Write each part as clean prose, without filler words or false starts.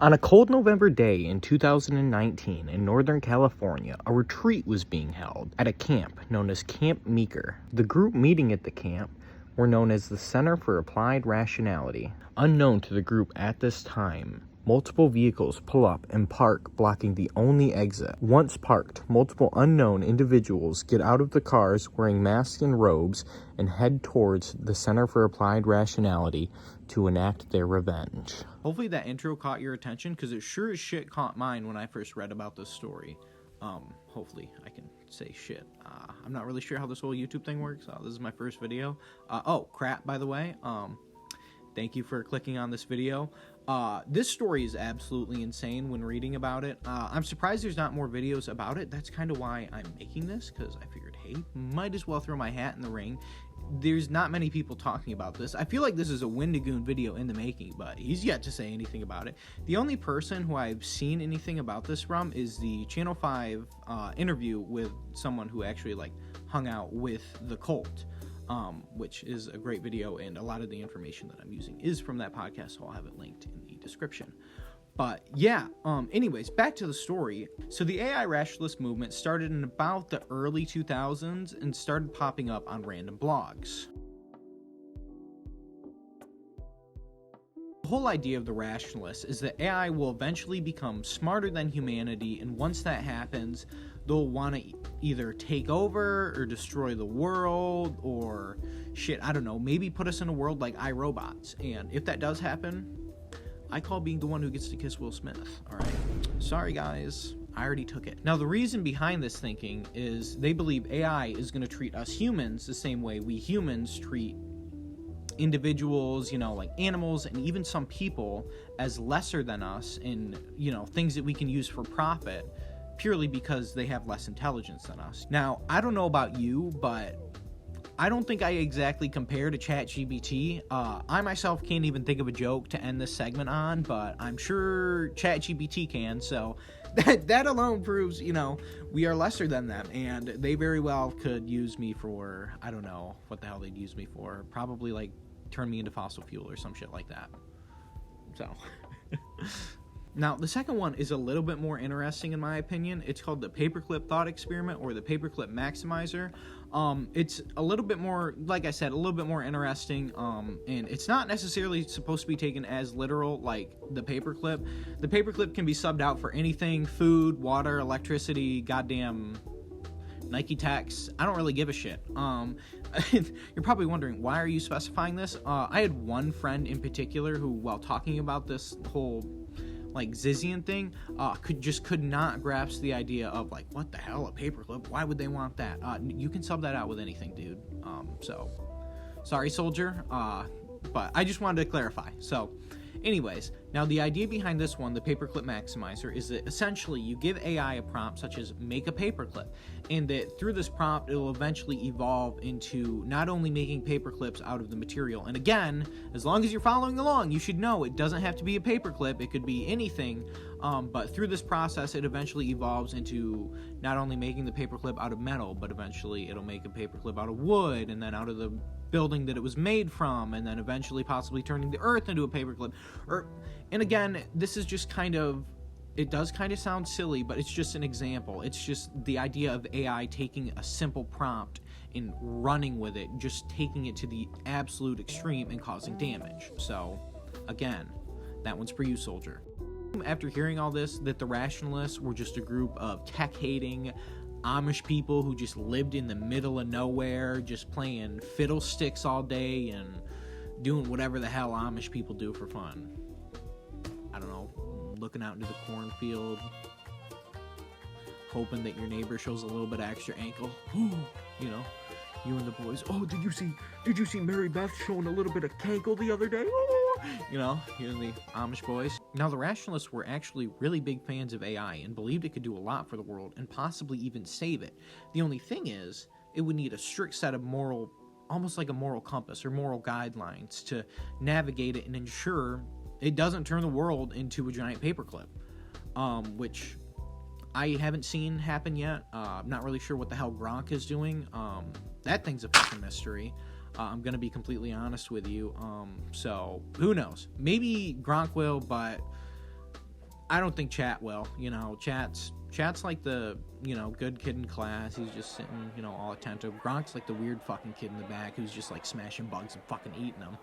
On a cold November day in 2019 in Northern California, a retreat was being held at a camp known as Camp Meeker. The group meeting at the camp were known as the Center for Applied Rationality. Unknown to the group at this time, multiple vehicles pull up and park, blocking the only exit. Once parked, multiple unknown individuals get out of the cars wearing masks and robes and head towards the Center for Applied Rationality to enact their revenge. Hopefully that intro caught your attention, because it sure as shit caught mine when I first read about this story. Hopefully I can say shit. I'm not really sure how this whole YouTube thing works. This is my first video. Oh, crap, by the way. Thank you for clicking on this video. This story is absolutely insane when reading about it. I'm surprised there's not more videos about it. That's kind of why I'm making this, because I figured, hey, might as well throw my hat in the ring. There's not many people talking about this. I feel like this is a Wendigoon video in the making, but he's yet to say anything about it. The only person who I've seen anything about this from is the Channel 5 interview with someone who actually hung out with the cult. Which is a great video, and a lot of the information that I'm using is from that podcast, so I'll have it linked in the description. But yeah, anyways, back to the story. So the AI rationalist movement started in about the early 2000s and started popping up on random blogs. The whole idea of the rationalists is that AI will eventually become smarter than humanity, and once that happens, they'll want to either take over or destroy the world, or shit, I don't know, maybe put us in a world like iRobots. And if that does happen, I call being the one who gets to kiss Will Smith. Alright, sorry guys, I already took it. Now the reason behind this thinking is they believe AI is going to treat us humans the same way we humans treat individuals, like animals and even some people, as lesser than us, and things that we can use for profit, purely because they have less intelligence than us. Now, I don't know about you, but I don't think I exactly compare to ChatGPT. I myself can't even think of a joke to end this segment on, but I'm sure ChatGPT can, so that alone proves, we are lesser than them, and they very well could use me for, I don't know what the hell they'd use me for, probably turn me into fossil fuel or some shit like that. So now, the second one is a little bit more interesting in my opinion. It's called the paperclip thought experiment, or the paperclip maximizer. It's a little bit more, like I said, a little bit more interesting, and it's not necessarily supposed to be taken as literal like the paperclip. The paperclip can be subbed out for anything: food, water, electricity, goddamn Nike Techs. I don't really give a shit. You're probably wondering, why are you specifying this? I had one friend in particular who, while talking about this whole zizian thing, could not grasp the idea of what the hell, a paperclip? Why would they want that? You can sub that out with anything, dude. So sorry, soldier. But I just wanted to clarify. So anyways, now the idea behind this one, the paperclip maximizer, is that essentially you give AI a prompt such as make a paperclip, and that through this prompt it will eventually evolve into not only making paperclips out of the material, and again, as long as you're following along, you should know it doesn't have to be a paperclip, it could be anything, but through this process it eventually evolves into not only making the paperclip out of metal, but eventually it'll make a paperclip out of wood, and then out of the building that it was made from, and then eventually possibly turning the earth into a paperclip. And again, this is just it does kind of sound silly, but it's just an example. It's just the idea of AI taking a simple prompt and running with it, just taking it to the absolute extreme and causing damage. So again, that one's for you, soldier. After hearing all this, that the rationalists were just a group of tech-hating Amish people who just lived in the middle of nowhere, just playing fiddlesticks all day and doing whatever the hell Amish people do for fun. I don't know, looking out into the cornfield, hoping that your neighbor shows a little bit of extra ankle. You and the boys. Oh, did you see Mary Beth showing a little bit of cankle the other day? You and the Amish boys. Now, the rationalists were actually really big fans of AI and believed it could do a lot for the world and possibly even save it. The only thing is, it would need a strict set of almost like a moral compass or moral guidelines to navigate it and ensure it doesn't turn the world into a giant paperclip, which I haven't seen happen yet. I'm not really sure what the hell Gronk is doing. That thing's a fucking mystery. I'm going to be completely honest with you. So, who knows? Maybe Gronk will, but I don't think Chat will. Chat's like the, good kid in class. He's just sitting, all attentive. Gronk's like the weird fucking kid in the back who's just like smashing bugs and fucking eating them.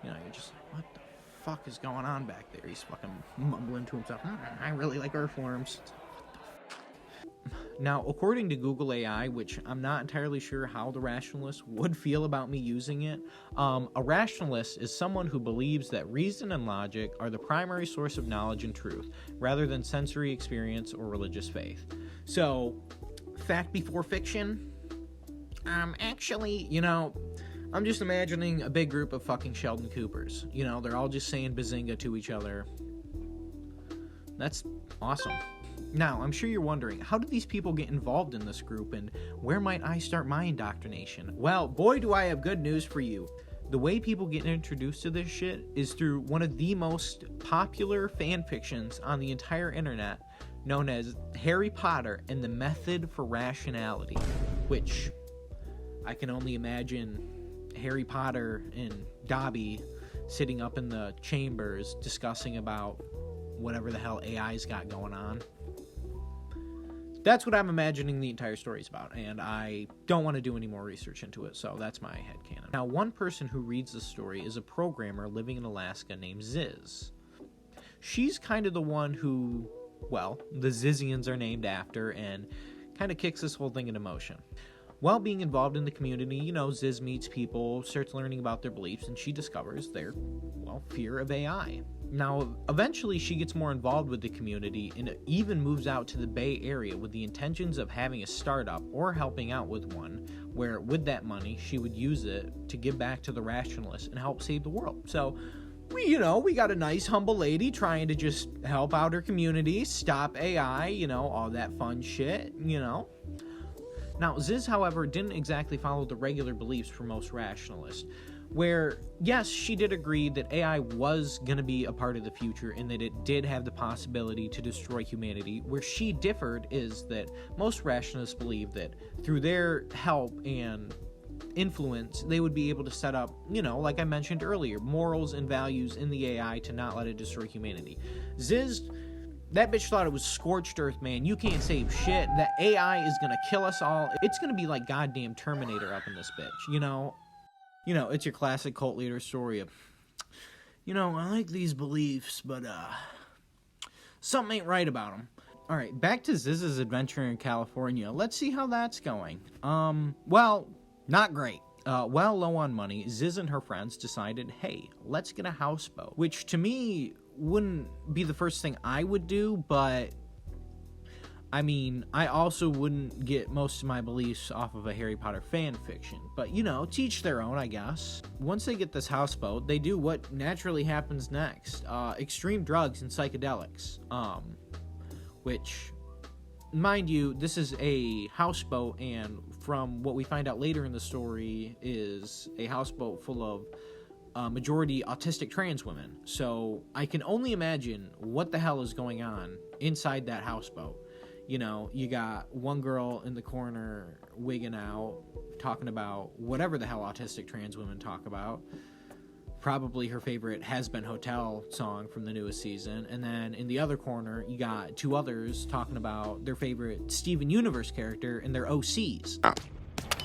You're just like, what the fuck is going on back there? He's fucking mumbling to himself. I really like earthworms. Now, according to Google AI, which I'm not entirely sure how the rationalists would feel about me using it, a rationalist is someone who believes that reason and logic are the primary source of knowledge and truth, rather than sensory experience or religious faith. So, fact before fiction? Actually, I'm just imagining a big group of fucking Sheldon Coopers. They're all just saying bazinga to each other. That's awesome. Now, I'm sure you're wondering, how did these people get involved in this group, and where might I start my indoctrination? Well, boy, do I have good news for you. The way people get introduced to this shit is through one of the most popular fan fictions on the entire internet, known as Harry Potter and the Method for Rationality, which I can only imagine Harry Potter and Dobby sitting up in the chambers discussing about whatever the hell AI's got going on. That's what I'm imagining the entire story's about, and I don't want to do any more research into it, so that's my headcanon. Now, one person who reads the story is a programmer living in Alaska named Ziz. She's kind of the one who, well, the Zizians are named after, and kind of kicks this whole thing into motion. While being involved in the community, Ziz meets people, starts learning about their beliefs, and she discovers their, fear of AI. Now, eventually she gets more involved with the community and even moves out to the Bay Area with the intentions of having a startup or helping out with one, where with that money she would use it to give back to the rationalists and help save the world. So, we got a nice humble lady trying to just help out her community, stop AI, all that fun shit, Now, Ziz, however, didn't exactly follow the regular beliefs for most rationalists, where, yes, she did agree that AI was going to be a part of the future and that it did have the possibility to destroy humanity. Where she differed is that most rationalists believe that through their help and influence, they would be able to set up, like I mentioned earlier, morals and values in the AI to not let it destroy humanity. Ziz, that bitch thought it was scorched earth, man. You can't save shit. That AI is gonna kill us all. It's gonna be like goddamn Terminator up in this bitch, it's your classic cult leader story of, I like these beliefs, but, something ain't right about them. Alright, back to Ziz's adventure in California. Let's see how that's going. Well, not great. While low on money, Ziz and her friends decided, hey, let's get a houseboat. Which, to me, wouldn't be the first thing I would do, but I also wouldn't get most of my beliefs off of a Harry Potter fan fiction. But, teach their own, I guess. Once they get this houseboat, they do what naturally happens next. Extreme drugs and psychedelics. Which, mind you, this is a houseboat, and from what we find out later in the story, is a houseboat full of majority autistic trans women. So I can only imagine what the hell is going on inside that houseboat. You got one girl in the corner wigging out, talking about whatever the hell autistic trans women talk about. Probably her favorite Has Been Hotel song from the newest season. And then in the other corner, you got two others talking about their favorite Steven Universe character and their OCs.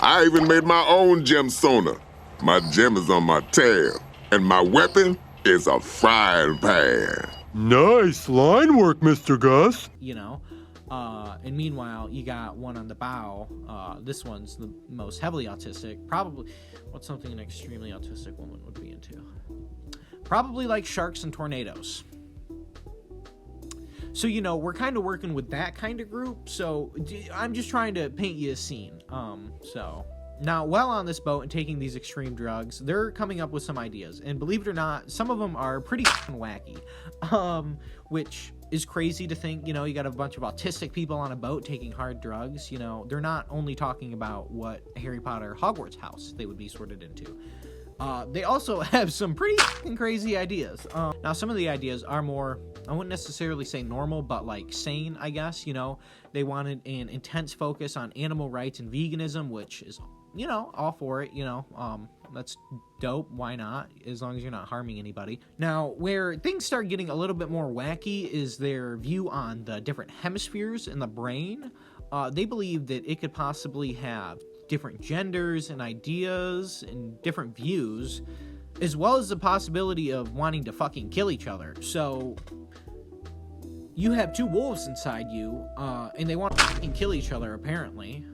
I even made my own gem sonar. My gem is on my tail, and my weapon is a frying pan. Nice line work, Mr. Gus. And meanwhile, you got one on the bow. This one's the most heavily autistic. Probably, what's something an extremely autistic woman would be into? Probably like sharks and tornadoes. So, we're kind of working with that kind of group. So, I'm just trying to paint you a scene. Now, while on this boat and taking these extreme drugs, they're coming up with some ideas. And believe it or not, some of them are pretty wacky. Which is crazy to think, you got a bunch of autistic people on a boat taking hard drugs. They're not only talking about what Harry Potter Hogwarts house they would be sorted into. They also have some pretty crazy ideas. Now, some of the ideas are more, I wouldn't necessarily say normal, but like sane, I guess. They wanted an intense focus on animal rights and veganism, which is, all for it, That's dope. Why not? As long as you're not harming anybody. Now, where things start getting a little bit more wacky is their view on the different hemispheres in the brain. They believe that it could possibly have different genders and ideas and different views, as well as the possibility of wanting to fucking kill each other. So you have two wolves inside you, and they want to fucking kill each other, apparently.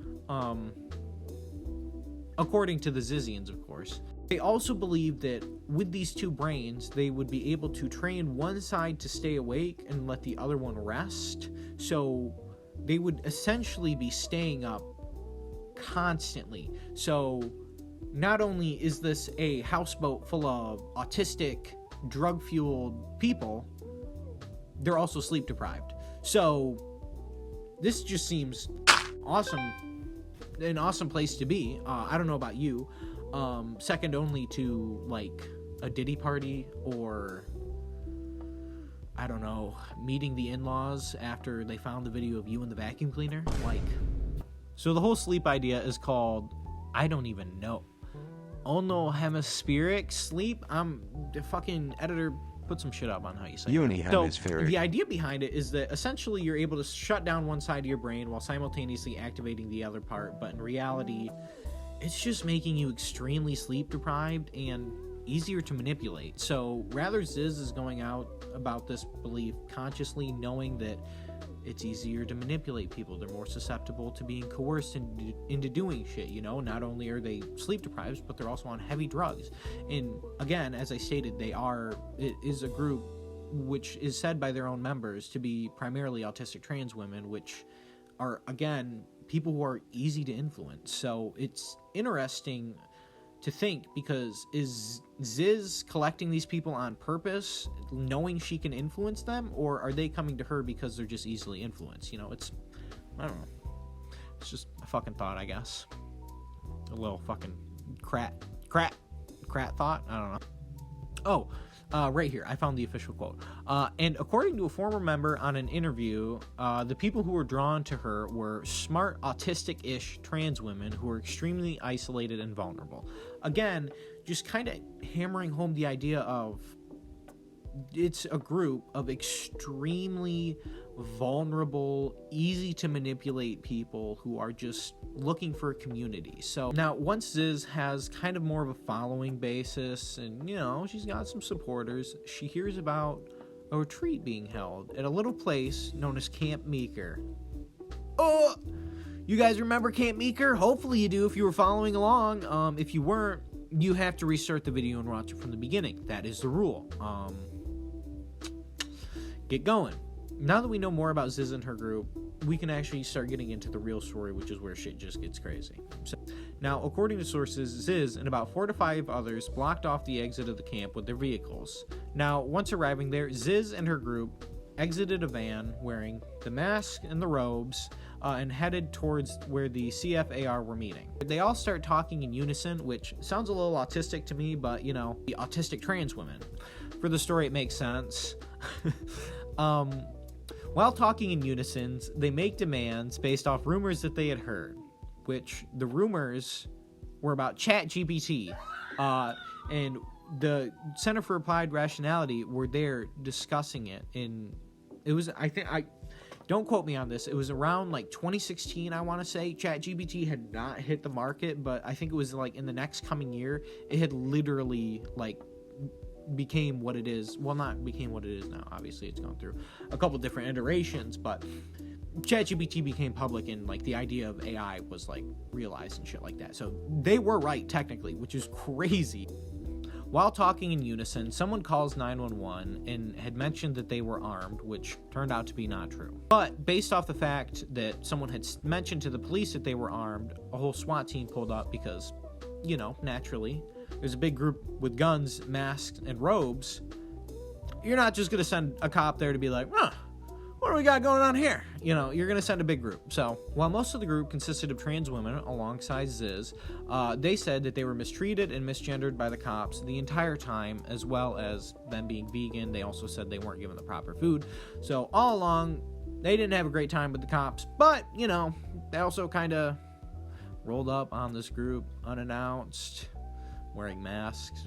According to the Zizians, of course. They also believe that with these two brains, they would be able to train one side to stay awake and let the other one rest. So they would essentially be staying up constantly. So not only is this a houseboat full of autistic, drug-fueled people, they're also sleep deprived. So this just seems awesome, an awesome place to be. I don't know about you, second only to like a Diddy party, or I don't know, meeting the in-laws after they found the video of you in the vacuum cleaner. Like, so the whole sleep idea is called, I don't even know, hemispheric sleep. The fucking editor put some shit up on how you say it. So the idea behind it is that essentially you're able to shut down one side of your brain while simultaneously activating the other part, but in reality, it's just making you extremely sleep deprived and easier to manipulate. So rather, Ziz is going out about this belief consciously, knowing that it's easier to manipulate people. They're more susceptible to being coerced into doing shit, you know? Not only are they sleep deprived, but they're also on heavy drugs. And again, as I stated, it is a group which is said by their own members to be primarily autistic trans women, which are, again, people who are easy to influence. So it's interesting to think, because is Ziz collecting these people on purpose, knowing she can influence them, or are they coming to her because they're just easily influenced? You know, I don't know. It's just a fucking thought, I guess. A little fucking crat thought. I don't know. Right here, I found the official quote. And according to a former member on an interview, the people who were drawn to her were smart, autistic-ish trans women who were extremely isolated and vulnerable. Again, just kind of hammering home the idea of it's a group of extremely vulnerable, easy to manipulate people who are just looking for a community. So now, once Ziz has kind of more of a following basis and, you know, she's got some supporters, she hears about a retreat being held at a little place known as Camp Meeker. Oh, you guys remember Camp Meeker? Hopefully you do if you were following along. If you weren't, you have to restart the video and watch it from the beginning. That is the rule. Get going. Now that we know more about Ziz and her group, we can actually start getting into the real story, which is where shit just gets crazy. So, now, according to sources, Ziz and about 4 to 5 others blocked off the exit of the camp with their vehicles. Now, once arriving there, Ziz and her group exited a van wearing the mask and the robes and headed towards where the CFAR were meeting. They all start talking in unison, which sounds a little autistic to me, but, you know, the autistic trans women. For the story, it makes sense. While talking in unison, they make demands based off rumors that they had heard, which the rumors were about ChatGPT, and the Center for Applied Rationality were there discussing it. Don't quote me on this, it was around like 2016, I want to say. ChatGPT had not hit the market, but I think it was like in the next coming year, it had literally like became what it is. Well, not became what it is now. Obviously, it's gone through a couple different iterations, but ChatGPT became public and like the idea of AI was like realized and shit like that. So they were right technically, which is crazy. While talking in unison, someone calls 911 and had mentioned that they were armed, which turned out to be not true. But based off the fact that someone had mentioned to the police that they were armed, a whole SWAT team pulled up because, you know, naturally, there's a big group with guns, masks, and robes. You're not just going to send a cop there to be like, what do we got going on here? You know, you're going to send a big group. So, while most of the group consisted of trans women alongside Ziz, they said that they were mistreated and misgendered by the cops the entire time, as well as them being vegan. They also said they weren't given the proper food. So, all along, they didn't have a great time with the cops, but, you know, they also kind of rolled up on this group unannounced, wearing masks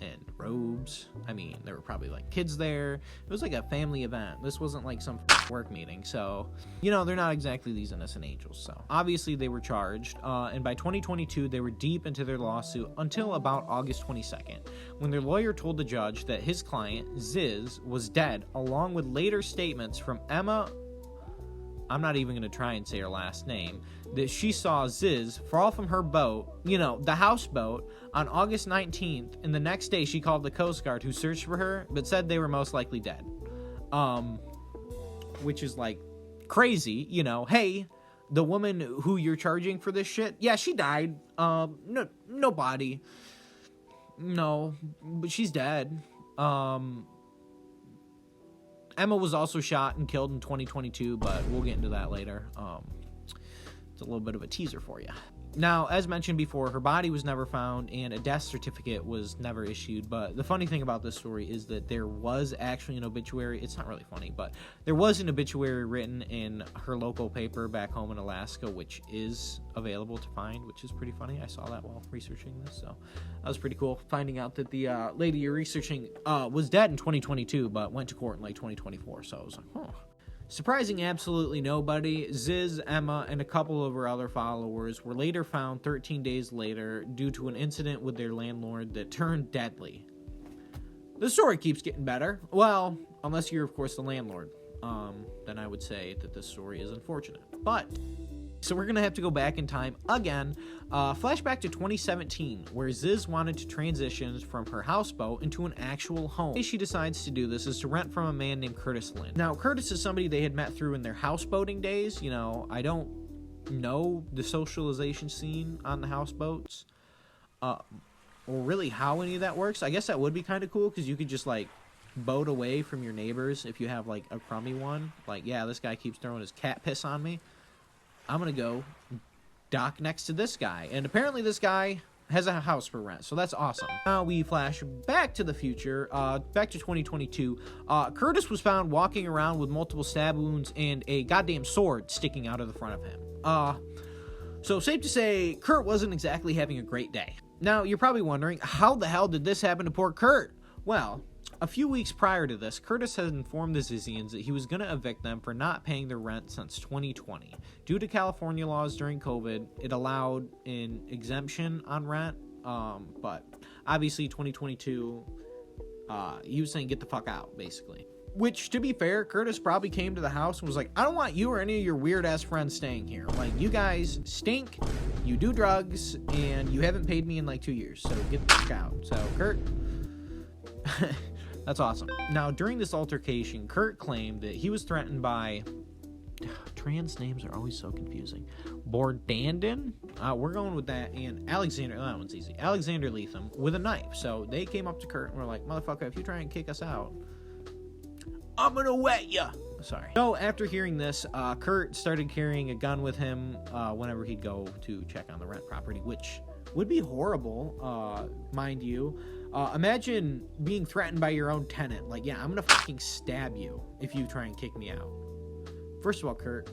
and robes. I mean, there were probably like kids there. It was like a family event. This wasn't like some work meeting. So, you know, they're not exactly these innocent angels. So obviously they were charged. And by 2022, they were deep into their lawsuit until about August 22nd, when their lawyer told the judge that his client, Ziz, was dead, along with later statements from Emma. I'm not even going to try and say her last name, that she saw Ziz fall from her boat, you know, the houseboat, on August 19th, and the next day she called the Coast Guard, who searched for her, but said they were most likely dead. Which is, like, crazy, you know. Hey, the woman who you're charging for this shit, yeah, she died. No body. No, but she's dead. Emma was also shot and killed in 2022, but we'll get into that later. It's a little bit of a teaser for you. Now, as mentioned before, her body was never found and a death certificate was never issued. But the funny thing about this story is that there was actually an obituary. It's not really funny, but there was an obituary written in her local paper back home in Alaska, which is available to find, which is pretty funny. I saw that while researching this, so that was pretty cool. Finding out that the lady you're researching was dead in 2022, but went to court in like 2024. So I was like, huh. Surprising absolutely nobody, Ziz, Emma, and a couple of her other followers were later found 13 days later due to an incident with their landlord that turned deadly. The story keeps getting better. Well, unless you're, of course, the landlord. Then I would say that this story is unfortunate. But, so we're going to have to go back in time again. Flashback to 2017, where Ziz wanted to transition from her houseboat into an actual home. The way she decides to do this is to rent from a man named Curtis Lynn. Now, Curtis is somebody they had met through in their houseboating days. You know, I don't know the socialization scene on the houseboats, or really how any of that works. I guess that would be kind of cool, because you could just, like, boat away from your neighbors if you have, like, a crummy one. Like, yeah, this guy keeps throwing his cat piss on me. I'm going to go dock next to this guy. And apparently this guy has a house for rent, so that's awesome. Now we flash back to the future, back to 2022. Curtis was found walking around with multiple stab wounds and a goddamn sword sticking out of the front of him. So safe to say, Kurt wasn't exactly having a great day. Now, you're probably wondering, how the hell did this happen to poor Kurt? Well, a few weeks prior to this, Curtis had informed the Zizians that he was going to evict them for not paying their rent since 2020. Due to California laws during COVID, it allowed an exemption on rent, but obviously 2022, he was saying get the fuck out, basically. Which, to be fair, Curtis probably came to the house and was like, I don't want you or any of your weird-ass friends staying here. Like, you guys stink, you do drugs, and you haven't paid me in like 2 years, so get the fuck out. So, Kurt... That's awesome. Now, during this altercation, Kurt claimed that he was threatened by... Trans names are always so confusing. Bordandin? We're going with that. And Alexander... that one's easy. Alexander Leatham with a knife. So they came up to Kurt and were like, motherfucker, if you try and kick us out, I'm gonna wet ya! Sorry. So after hearing this, Kurt started carrying a gun with him whenever he'd go to check on the rent property, which would be horrible, mind you. Imagine being threatened by your own tenant. Like, yeah, I'm gonna fucking stab you if you try and kick me out. First of all, Kurt,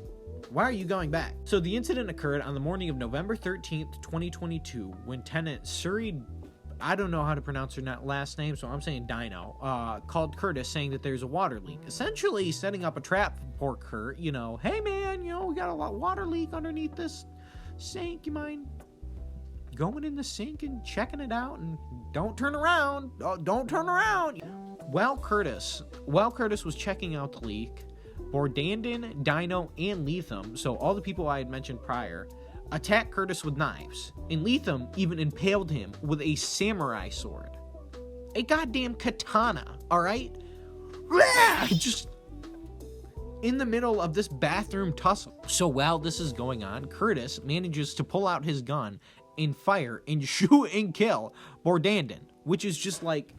why are you going back? So the incident occurred on the morning of November 13th, 2022, when tenant Suri, I don't know how to pronounce her last name, so I'm saying Dino, called Curtis saying that there's a water leak. Essentially setting up a trap for poor Kurt, you know, hey man, you know, we got a water leak underneath this sink, you mind going in the sink and checking it out, and don't turn around. Don't turn around. While Curtis was checking out the leak, Bordandin, Dino, and Leatham, so all the people I had mentioned prior, attacked Curtis with knives, and Leatham even impaled him with a samurai sword. A goddamn katana, alright? Just in the middle of this bathroom tussle. So while this is going on, Curtis manages to pull out his gun and fire and shoot and kill Bordandin, which is just like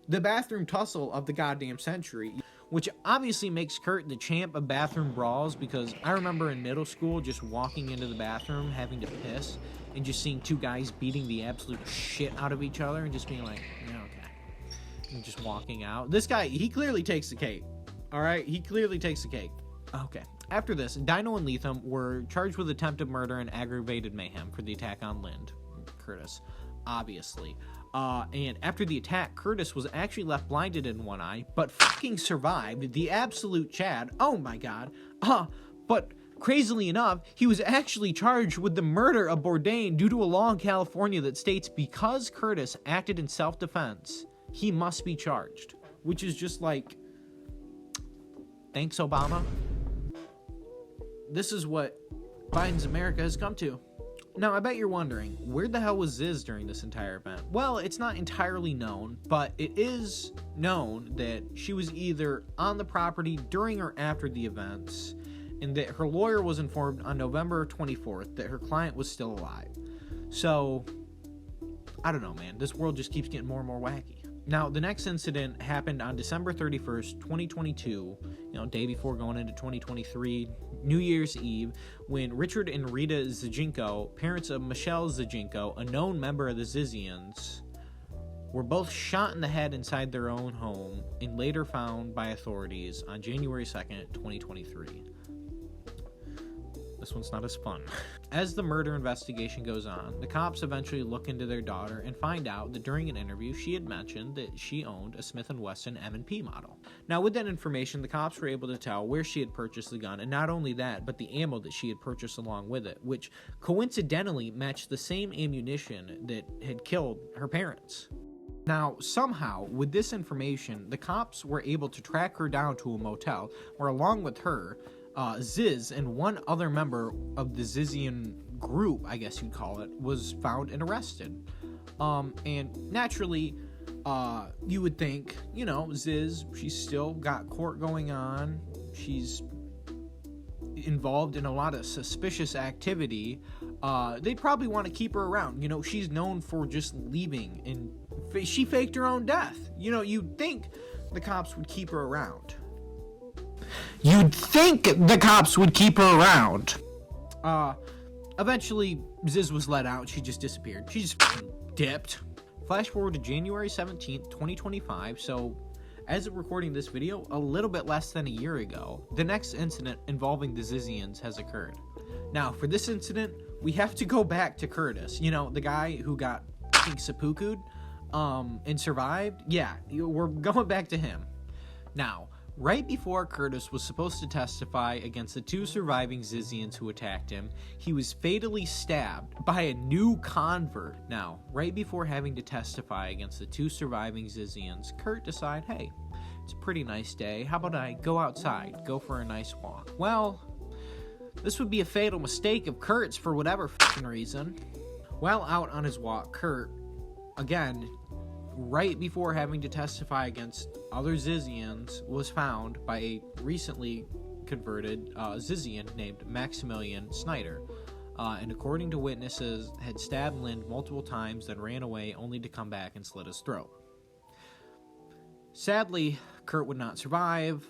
the bathroom tussle of the goddamn century, which obviously makes Kurt the champ of bathroom brawls, because I remember in middle school just walking into the bathroom having to piss and just seeing two guys beating the absolute shit out of each other and just being like, yeah, okay, and just walking out. This guy, he clearly takes the cake. All right, he clearly takes the cake. Okay. After this, Dino and Leatham were charged with attempted murder and aggravated mayhem for the attack on Curtis. obviously. And after the attack, Curtis was actually left blinded in one eye, but fucking survived. The absolute Chad. Oh my god. But crazily enough, he was actually charged with the murder of Bourdain due to a law in California that states because Curtis acted in self-defense, he must be charged. Which is just like, thanks, Obama. This is what Biden's America has come to. Now, I bet you're wondering, where the hell was Ziz during this entire event? Well, it's not entirely known, but it is known that she was either on the property during or after the events, and that her lawyer was informed on November 24th that her client was still alive. So, I don't know, man. This world just keeps getting more and more wacky. Now, the next incident happened on December 31st, 2022, day before going into 2023, New Year's Eve, when Richard and Rita Zizinko, parents of Michelle Zizinko, a known member of the Zizians, were both shot in the head inside their own home and later found by authorities on January 2nd, 2023. This one's not as fun. As the murder investigation goes on, the cops eventually look into their daughter and find out that during an interview she had mentioned that she owned a Smith & Wesson M&P model. Now, with that information, the cops were able to tell where she had purchased the gun, and not only that, but the ammo that she had purchased along with it, which coincidentally matched the same ammunition that had killed her parents. Now, somehow, with this information, the cops were able to track her down to a motel, where along with her, Ziz and one other member of the Zizian group, I guess you'd call it, was found and arrested. And naturally, you would think, Ziz, she's still got court going on. She's involved in a lot of suspicious activity. They probably want to keep her around. She's known for just leaving, and she faked her own death. You'd think the cops would keep her around. Eventually, Ziz was let out. She just disappeared. She just dipped. Flash forward to January 17th, 2025. So, as of recording this video, a little bit less than a year ago, the next incident involving the Zizians has occurred. Now, for this incident, we have to go back to Curtis. The guy who got seppuku'd and survived. Yeah, we're going back to him. Now, right before Curtis was supposed to testify against the two surviving Zizians who attacked him, he was fatally stabbed by a new convert. Now, right before having to testify against the two surviving Zizians, Kurt decided, hey, it's a pretty nice day. How about I go outside, go for a nice walk? Well, this would be a fatal mistake of Kurt's for whatever f***ing reason. While out on his walk, Kurt, again, right before having to testify against other Zizians, was found by a recently converted Zizian named Maximilian Snyder, and according to witnesses, had stabbed Lind multiple times, then ran away only to come back and slit his throat. Sadly, Kurt would not survive.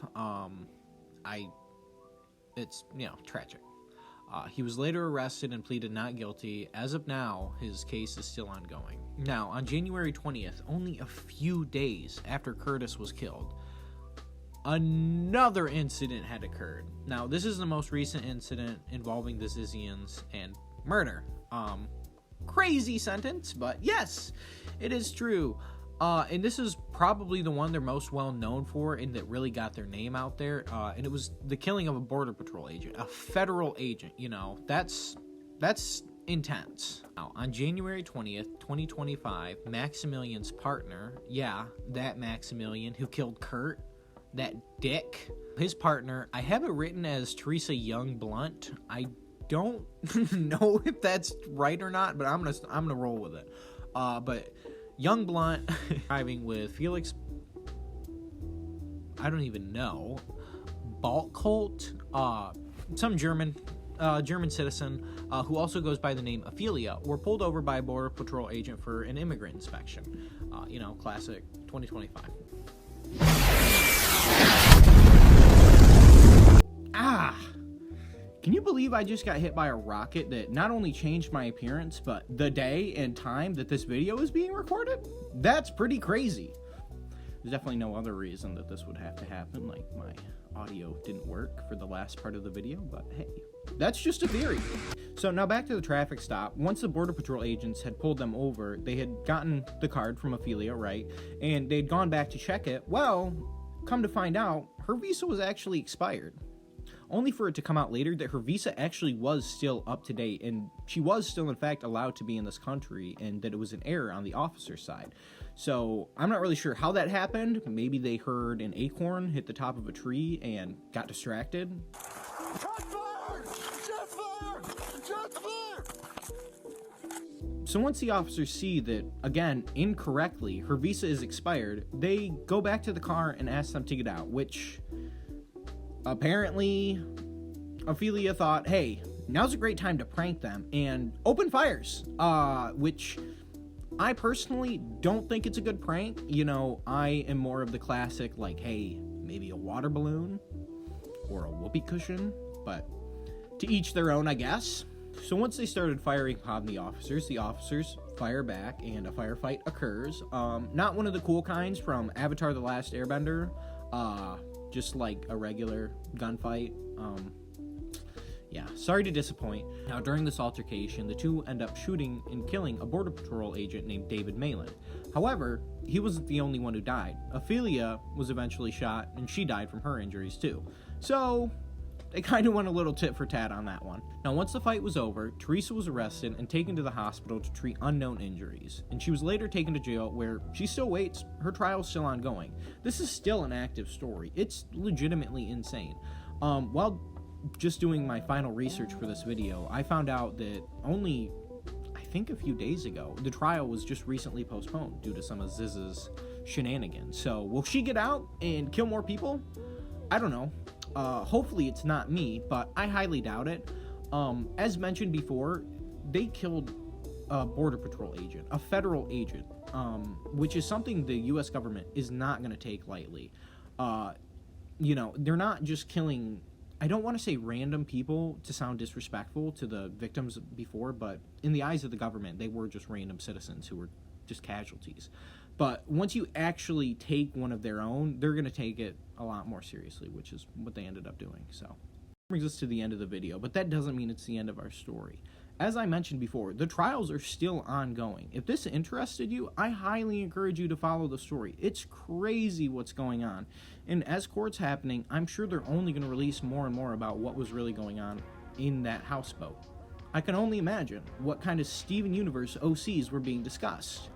It's tragic. He was later arrested and pleaded not guilty. As of now, his case is still ongoing. Now, on January 20th, only a few days after Curtis was killed, another incident had occurred. Now, this is the most recent incident involving the Zizians and murder. Crazy sentence, but yes, it is true. And this is probably the one they're most well known for and that really got their name out there. And it was the killing of a Border Patrol agent, a federal agent. That's intense. Now, on January 20th, 2025, Maximilian's partner, that Maximilian who killed Kurt, that dick, his partner, I have it written as Teresa Young Blunt. I don't know if that's right or not, but I'm gonna roll with it. But Young Blunt driving with Felix, I don't even know, Balkholt, some German citizen who also goes by the name Ophelia, were pulled over by a Border Patrol agent for an immigrant inspection. Classic 2025. Can you believe I just got hit by a rocket that not only changed my appearance, but the day and time that this video is being recorded? That's pretty crazy. There's definitely no other reason that this would have to happen, like my audio didn't work for the last part of the video, but hey, that's just a theory. So now back to the traffic stop. Once the Border Patrol agents had pulled them over, they had gotten the card from Ophelia, right? And they'd gone back to check it. Well, come to find out, her visa was actually expired. Only for it to come out later that her visa actually was still up to date, and she was still in fact allowed to be in this country, and that it was an error on the officer's side. So I'm not really sure how that happened. Maybe they heard an acorn hit the top of a tree and got distracted. So once the officers see that, again, incorrectly, her visa is expired, they go back to the car and ask them to get out, which apparently Ophelia thought, hey, now's a great time to prank them and open fires, which I personally don't think it's a good prank. You know, I am more of the classic, like, hey, maybe a water balloon or a whoopee cushion, but to each their own, I guess. So once they started firing upon the officers fire back and a firefight occurs. Not one of the cool kinds from Avatar: The Last Airbender, just like a regular gunfight. Yeah, sorry to disappoint. Now, during this altercation, the two end up shooting and killing a Border Patrol agent named David Mayland. However, he wasn't the only one who died. Ophelia was eventually shot, and she died from her injuries too. So they kind of went a little tit for tat on that one. Now, once the fight was over, Teresa was arrested and taken to the hospital to treat unknown injuries, and she was later taken to jail where she still waits. Her trial is still ongoing. This is still an active story. It's legitimately insane. While just doing my final research for this video, I found out that only, I think a few days ago, the trial was just recently postponed due to some of Ziz's shenanigans. So, will she get out and kill more people? I don't know. Hopefully it's not me, but I highly doubt it. As mentioned before, they killed a Border Patrol agent, a federal agent, which is something the U.S. government is not going to take lightly. You know, they're not just killing, I don't want to say random people to sound disrespectful to the victims before, but in the eyes of the government, they were just random citizens who were just casualties. But once you actually take one of their own, they're going to take it a lot more seriously, which is what they ended up doing. So that brings us to the end of the video, but that doesn't mean it's the end of our story. As I mentioned before, the trials are still ongoing. If this interested you, I highly encourage you to follow the story. It's crazy what's going on. And as court's happening, I'm sure they're only going to release more and more about what was really going on in that houseboat. I can only imagine what kind of Steven Universe OCs were being discussed.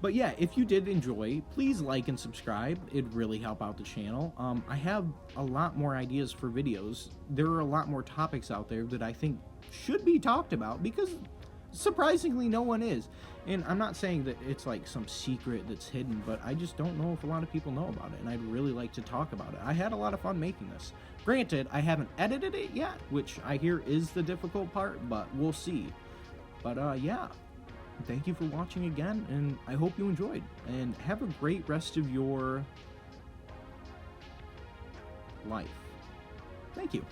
But yeah, if you did enjoy, please like and subscribe. It'd really help out the channel. I have a lot more ideas for videos. There are a lot more topics out there that I think should be talked about because surprisingly no one is. And I'm not saying that it's like some secret that's hidden, but I just don't know if a lot of people know about it, and I'd really like to talk about it. I had a lot of fun making this. Granted, I haven't edited it yet, which I hear is the difficult part, but we'll see. But yeah. Thank you for watching again, and I hope you enjoyed. And have a great rest of your life. Thank you.